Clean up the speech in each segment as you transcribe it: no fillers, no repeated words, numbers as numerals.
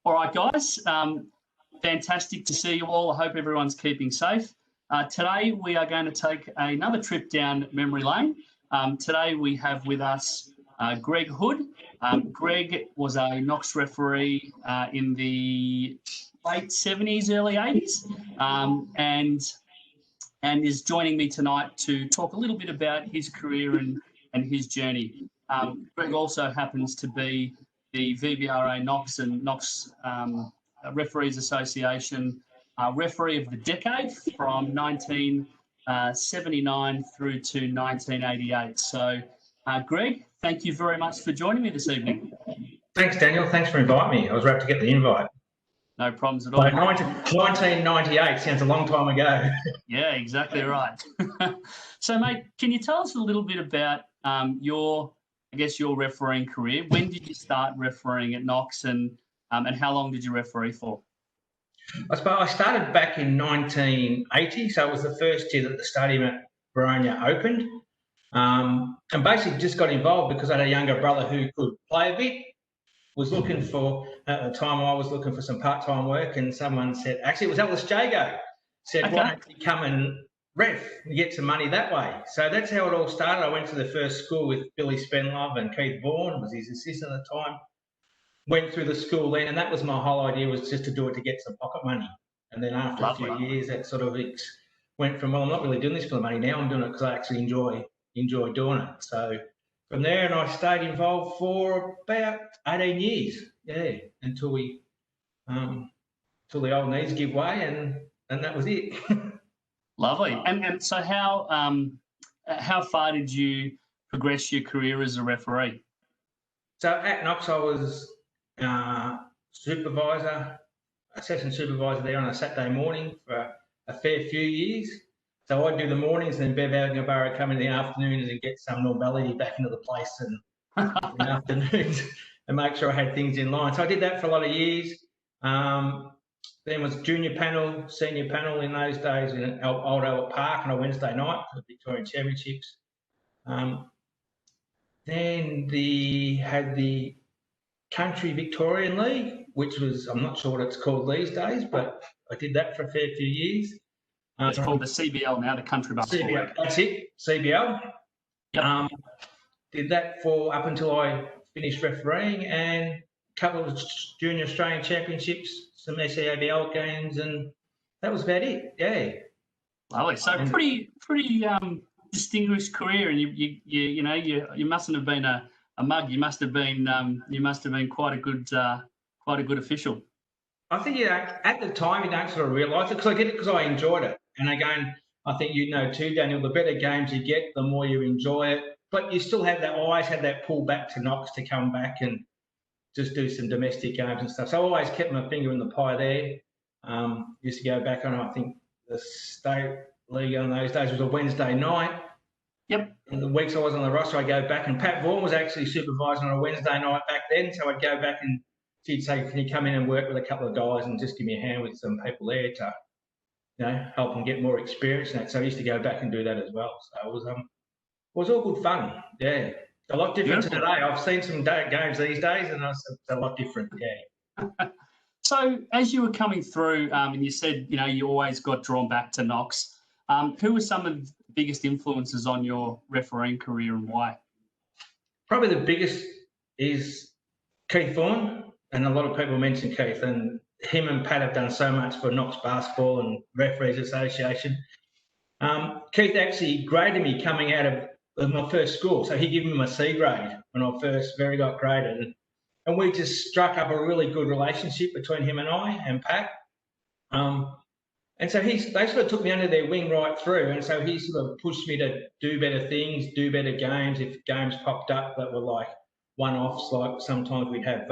All right, guys. Fantastic to see you all. I hope everyone's keeping safe. Today, we are going to take another trip down memory lane. Today, we have with us Greg Hood. Greg was a Knox referee in the late 70s, early 80s, and is joining me tonight to talk a little bit about his career and his journey. Greg also happens to be the VBRA Knox and Knox Referees Association referee of the decade from 1979 through to 1988. So, Greg, thank you very much for joining me this evening. Thanks, Daniel. Thanks for inviting me. I was rapt to get the invite. No problems at all. 1998 sounds a long time ago. Yeah, exactly right. So, mate, can you tell us a little bit about your refereeing career? When did you start refereeing at Knox, and how long did you referee for? I suppose I started back in 1980, so it was the first year that the stadium at Boronia opened, and basically just got involved because I had a younger brother who could play a bit. Was looking for, at the time I was looking for some part-time work, and someone said, actually it was Ellis Jago, said, okay, why don't you come and ref and get some money that way? So that's how it all started. I went to the first school with Billy Spenlove, and Keith Vaughan was his assistant at the time. Went through the school then, and that was my whole idea, was just to do it to get some pocket money. And then after a few years, that sort of went from, well, I'm not really doing this for the money now, I'm doing it because I actually enjoy doing it. So from there, and I stayed involved for about 18 years, yeah, until the old knees give way, and that was it. Lovely. And so how far did you progress your career as a referee? So at Knox, I was assistant supervisor there on a Saturday morning for a fair few years. So I'd do the mornings, and then Bev Algenborough would come in the afternoons and get some normality back into the place and in the afternoons and make sure I had things in line. So I did that for a lot of years. Then was junior panel, senior panel in those days in Old Albert Park on a Wednesday night for the Victorian Championships. Then had the Country Victorian League, which was, I'm not sure what it's called these days, but I did that for a fair few years. It's called the CBL now, the Country Basketball League. That's it, CBL. Yep. Did that for up until I finished refereeing, and a couple of junior Australian championships, some SEABL games, and that was about it. Yeah. Lovely. So pretty distinguished career, and you mustn't have been a mug. You must have been quite a good official. I think at the time you don't sort of realise it, because I did it because I enjoyed it. And again, I think you know too, Daniel, the better games you get, the more you enjoy it. But you still have that, always had that pull back to Knox to come back and just do some domestic games and stuff. So I always kept my finger in the pie there. Used to go back on, I think the state league on those days was a Wednesday night. Yep. And the weeks I was on the roster, I'd go back, and Pat Vaughan was actually supervising on a Wednesday night back then. So I'd go back and she'd say, can you come in and work with a couple of guys and just give me a hand with some people there to, help them get more experience and that. So I used to go back and do that as well. So it was all good fun. Yeah. A lot different to today. I've seen some games these days, and it's a lot different. Yeah. So as you were coming through, and you said, you always got drawn back to Knox, who were some of the biggest influences on your refereeing career, and why? Probably the biggest is Keith Vaughan, and a lot of people mention Keith, and him and Pat have done so much for Knox Basketball and Referees Association. Keith actually graded me coming out of my first school, so he gave me my C grade when I first got graded, and we just struck up a really good relationship between him and I and Pat. And so they sort of took me under their wing right through, and so he sort of pushed me to do better things, do better games. If games popped up that were like one-offs, like sometimes we'd have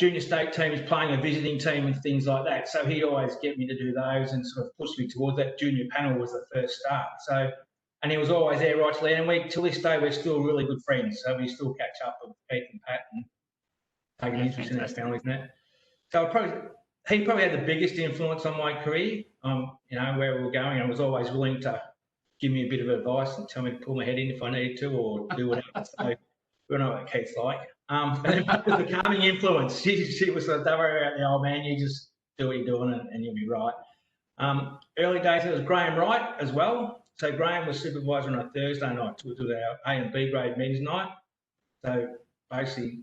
junior state teams playing a visiting team and things like that. So he'd always get me to do those and sort of push me towards that. Junior panel was the first start. So, and he was always there right to the end. And till this day, we're still really good friends. So we still catch up with Keith and Pat and taking interest in our families and that. So he probably had the biggest influence on my career, where we were going, and was always willing to give me a bit of advice and tell me to pull my head in if I needed to, or do whatever. So we know what Keith's like. And then Buck was the calming influence. She was like, don't worry about the old man, you just do what you're doing and you'll be right. Early days, it was Graham Wright as well. So Graham was supervisor on a Thursday night, which was our A and B grade men's night. So basically,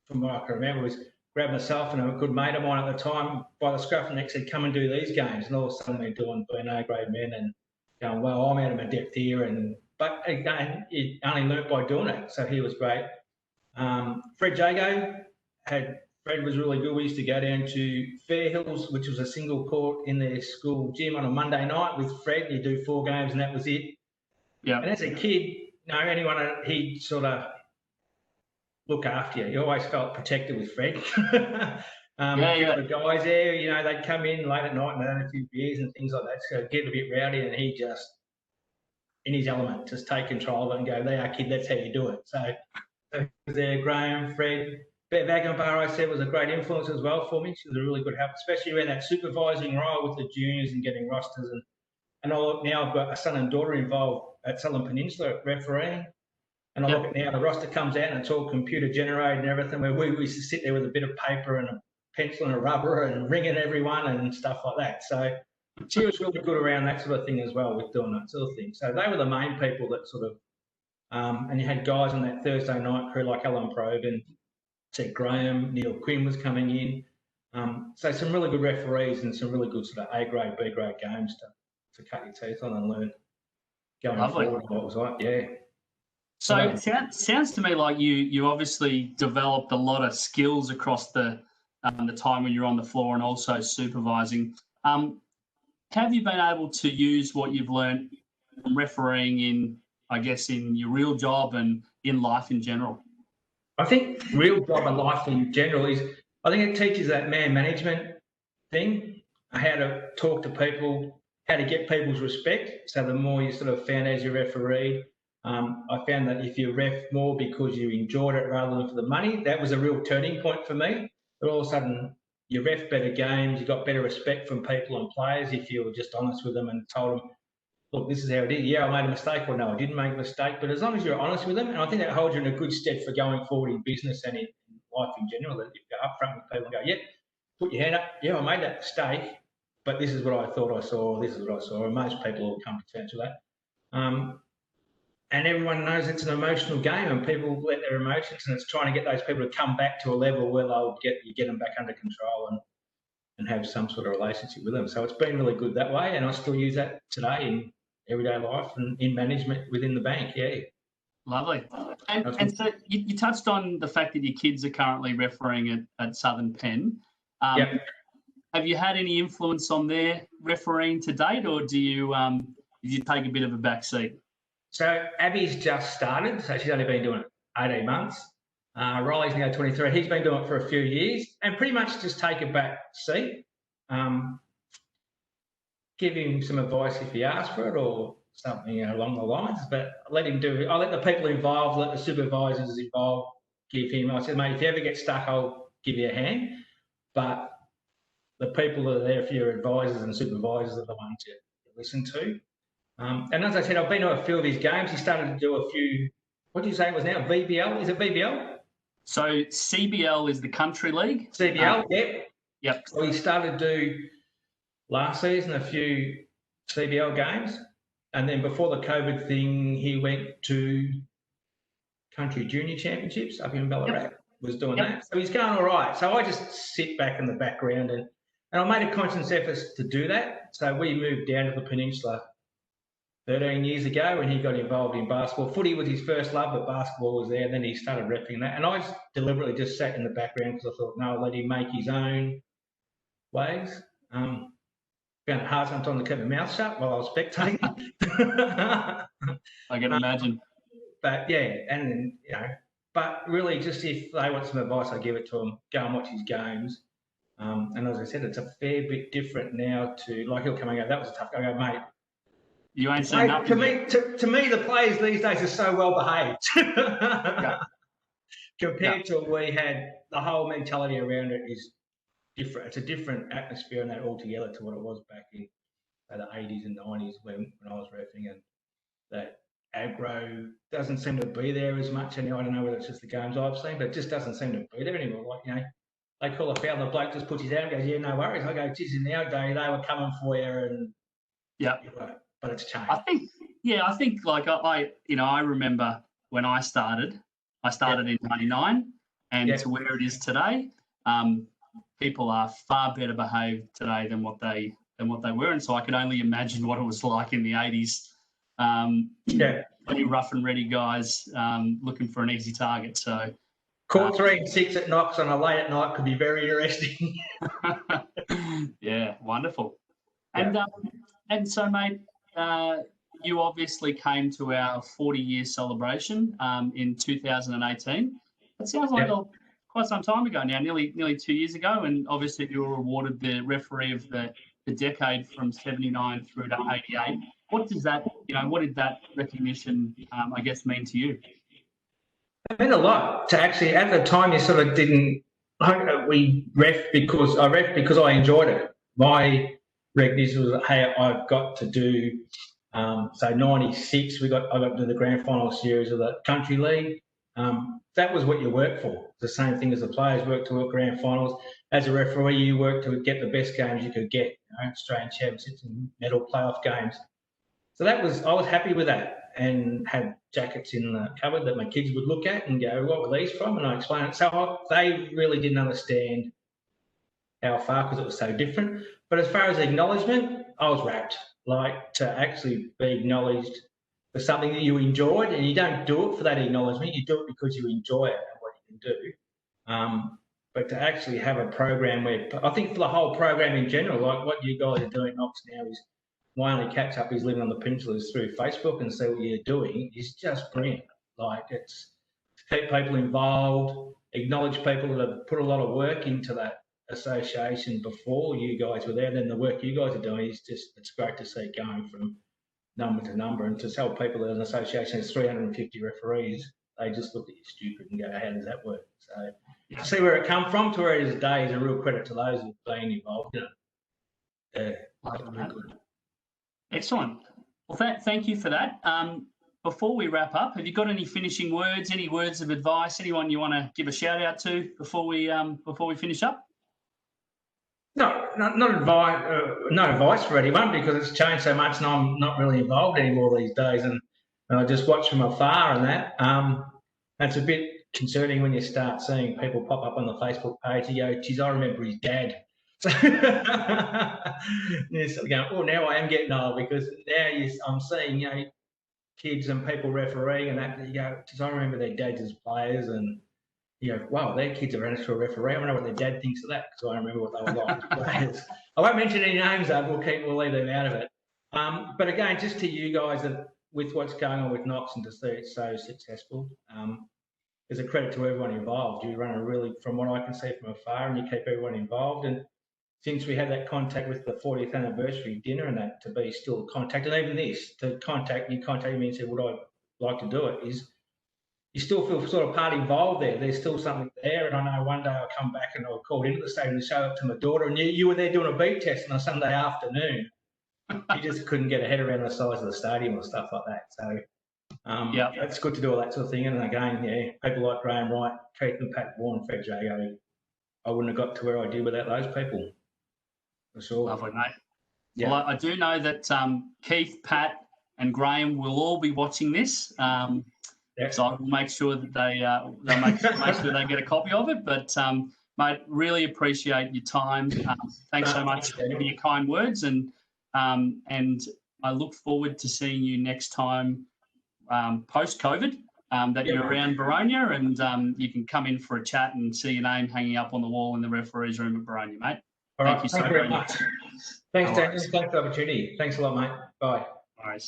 from what I can remember, was grab myself and a good mate of mine at the time by the scruff and neck said, come and do these games. And all of a sudden we're being A grade men and going, well, I'm out of my depth here. But again, it only learnt by doing it. So he was great. Fred Jago Fred was really good. We used to go down to Fair Hills, which was a single court in their school gym on a Monday night with Fred. You do 4 games and that was it. Yeah. And as a kid, he'd sort of look after you. You always felt protected with Fred. The guys there, they'd come in late at night and they'd have a few beers and things like that. So get a bit rowdy and he just, in his element, just take control of it and go, there, kid, that's how you do it. So he was there, Graham, Fred. Bev Agambar, I said, was a great influence as well for me. She was a really good help, especially around that supervising role with the juniors and getting rosters. And now I've got a son and daughter involved at Southern Peninsula refereeing. And I look at now, the roster comes out and it's all computer generated and everything, where we used to sit there with a bit of paper and a pencil and a rubber and ringing everyone and stuff like that. So she was really good around that sort of thing as well, with doing that sort of thing. So they were the main people that sort of, and you had guys on that Thursday night crew like Alan Probe and said Graham, Neil Quinn was coming in. So some really good referees and some really good sort of A grade, B grade games to cut your teeth on and learn going forward what it was like. Yeah. So it sounds to me like you obviously developed a lot of skills across the time when you're on the floor and also supervising. Have you been able to use what you've learned from refereeing in your real job and in life in general? I think real job and life in general I think it teaches that man management thing, how to talk to people, how to get people's respect. So the more you sort of found as a referee, I found that if you ref more because you enjoyed it rather than for the money, that was a real turning point for me. But all of a sudden, you ref better games, you got better respect from people and players if you were just honest with them and told them, look, this is how it is. Yeah, I made a mistake, or no, I didn't make a mistake. But as long as you're honest with them, and I think that holds you in a good stead for going forward in business and in life in general, that you go up front with people and go, yeah, put your hand up. Yeah, I made that mistake, but this is what I thought I saw, or this is what I saw. And most people will come to terms with that. And everyone knows it's an emotional game and people let their emotions, and it's trying to get those people to come back to a level where you get them back under control and have some sort of relationship with them. So it's been really good that way, and I still use that today in everyday life and in management within the bank. Yeah. Lovely. And so you touched on the fact that your kids are currently refereeing at Southern Penn. Yep. Have you had any influence on their refereeing to date, or did you take a bit of a back seat? So Abby's just started, so she's only been doing it 18 months. Riley's now 23. He's been doing it for a few years, and pretty much just take a back seat. Give him some advice if he asks for it or something along the lines, but let him do it. I let the people involved, let the supervisors involved give him. I said, mate, if you ever get stuck, I'll give you a hand. But the people that are there for your advisors and supervisors are the ones you listen to. And as I said, I've been to a few of his games. He started to do a few, what did you say it was now? VBL? Is it VBL? So CBL is the country league. CBL, yep. Yep. So he started to do last season a few CBL games. And then before the COVID thing, he went to country junior championships up in Ballarat, was doing that. So he's going all right. So I just sit back in the background and I made a conscious effort to do that. So we moved down to the peninsula 13 years ago when he got involved in basketball. Footy was his first love, but basketball was there. Then he started repping that. And I deliberately just sat in the background because I thought, no, I'll let him make his own ways. Found it hard sometimes to keep my mouth shut while I was spectating. I can imagine. But yeah, and then, but really just if they want some advice, I give it to them. Go and watch his games. And as I said, it's a fair bit different now to, like, he'll come and go, that was a tough. I go, mate, you ain't seen nothing. To me, the players these days are so well behaved compared to we had. The whole mentality around it is different. It's a different atmosphere and that altogether to what it was back in the 80s and 90s when I was reffing, and that aggro doesn't seem to be there as much anymore. I don't know whether it's just the games I've seen, but it just doesn't seem to be there anymore. Like, you know, they call a foul and the bloke just puts his hand and goes, yeah, no worries. I go, geez, in our day, they were coming for you, and yeah, but it's changed. I think like I remember when I started in '99, and to where it is today, people are far better behaved today than what they were, and so I can only imagine what it was like in the '80s. Pretty rough and ready guys looking for an easy target. So Court 3 and 6 at Knox on a late at night could be very interesting. Yeah, wonderful. And so, mate, you obviously came to our 40-year celebration in 2018. It sounds like quite some time ago now, nearly 2 years ago, and obviously you were awarded the referee of the decade from 79 through to 88. What does that, what did that recognition, I guess, mean to you? It meant a lot to actually, at the time, you sort of didn't, we ref because I enjoyed it. My recognition was, hey, I've got to do, so 96, I got to do the grand final series of the country league. That was what you work for. The same thing as the players work to work grand finals. As a referee, you work to get the best games you could get, Australian Championships and medal playoff games. So I was happy with that, and had jackets in the cupboard that my kids would look at and go, what were these from? And I explained it. So they really didn't understand how far, because it was so different. But as far as acknowledgement, I was rapt. Like, to actually be acknowledged for something that you enjoyed, and you don't do it for that acknowledgement, you do it because you enjoy it and what you can do. But to actually have a program where, I think for the whole program in general, like what you guys are doing at Knox now is, my only catch up is living on the peninsula is through Facebook, and see what you're doing is just brilliant. Like, it's to keep people involved, acknowledge people that have put a lot of work into that association before you guys were there. Then the work you guys are doing is just, it's great to see going from number to number, and to tell people that an association has 350 referees, they just look at you stupid and go, how does that work? So to see where it come from to where it is today is a real credit to those who've been involved in it. Good. Excellent. Well, thank you for that. Before we wrap up, have you got any finishing words, any words of advice, anyone you want to give a shout out to before we finish up? No, not advice. No advice for anyone, because it's changed so much, and I'm not really involved anymore these days, and I just watch from afar. And that's a bit concerning when you start seeing people pop up on the Facebook page. You go, geez, I remember his dad. So you're sort of going, oh, now I am getting old, because now I'm seeing, kids and people refereeing, and that you go, geez, I remember their dads as players, and you go, wow, their kids are running to a referee. I wonder what their dad thinks of that, because I remember what they were like as players. I won't mention any names though, we'll leave them out of it. But again, just to you guys, that with what's going on with Knox, and to see it so successful, there's a credit to everyone involved. You run a really, from what I can see from afar, and you keep everyone involved. And since we had that contact with the 40th anniversary dinner, and that to be still contact, and even this, to contact me and say, would I like to do it, is you still feel sort of part involved there. There's still something there. And I know one day I'll come back and I'll call into the stadium to show up to my daughter, and you were there doing a beat test on a Sunday afternoon. You just couldn't get a head around the size of the stadium or stuff like that. So it's good to do all that sort of thing. And again, people like Graham Wright, Keith and Pat Vaughan, Fred Jago, I wouldn't have got to where I did without those people. For sure. Lovely, mate. Yeah. Well, I do know that Keith, Pat, and Graham will all be watching this. So I will make sure that they'll make sure they get a copy of it. But mate, really appreciate your time. Thanks so much for your kind words, and I look forward to seeing you next time post-COVID. That you're around Boronia, and you can come in for a chat and see your name hanging up on the wall in the referees room at Boronia, mate. Thank you so very much. Thanks, Daniel. Thanks for the opportunity. Thanks a lot, mate. Bye. All right.